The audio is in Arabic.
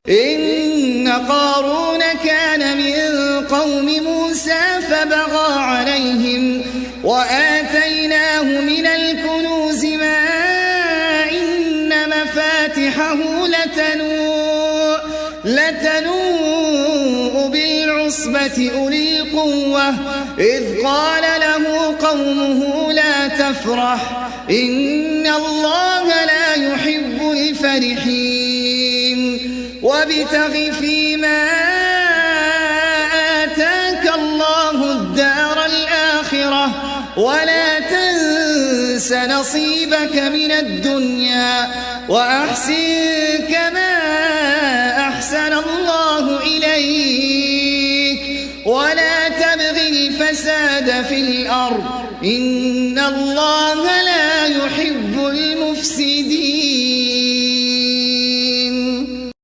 إن قارون كان من قوم موسى فبغى عليهم وآتيناه من الكنوز ما إن مفاتحه لتنوء بالعصبة أولي القوة إذ قال له قومه لا تفرح إن الله لا يحب الفرحين وابتغ فيما آتاك الله الدار الآخرة ولا تنس نصيبك من الدنيا وأحسن كما أحسن الله إليك ولا تبغ الفساد في الأرض إن الله لا